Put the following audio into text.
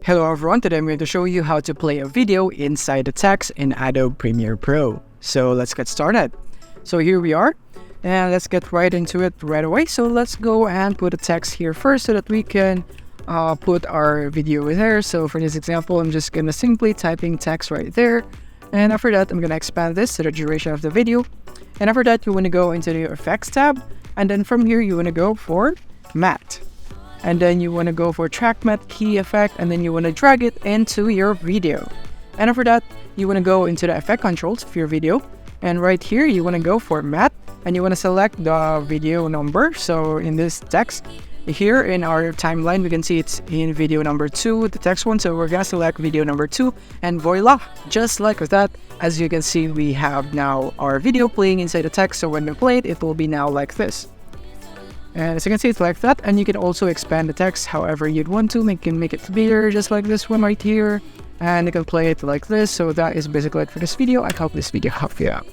Hello everyone, today I'm going to show you how to play a video inside the text in Adobe Premiere Pro. So let's get started. So here we are, and let's get right into it right away. So let's go and put a text here first so that we can put our video there. So for this example, I'm just going to simply typing text right there. And after that, I'm going to expand this to the duration of the video. And after that, you want to go into the Effects tab. And then from here, you want to go for Matte. And then you want to go for Track Matte Key Effect, and then you want to drag it into your video. And after that, you want to go into the effect controls of your video. And right here, you want to go for Matte, and you want to select the video number. So in this text, here in our timeline, we can see it's in video number 2, the text one. So we're going to select video number 2, and voila, just like that, as you can see, we have now our video playing inside the text. So when we play it, it will be now like this. And as you can see, it's like that, and you can also expand the text however you'd want to. You can make it bigger, just like this one right here, and you can play it like this. So that is basically it for this video. I hope this video helped you out.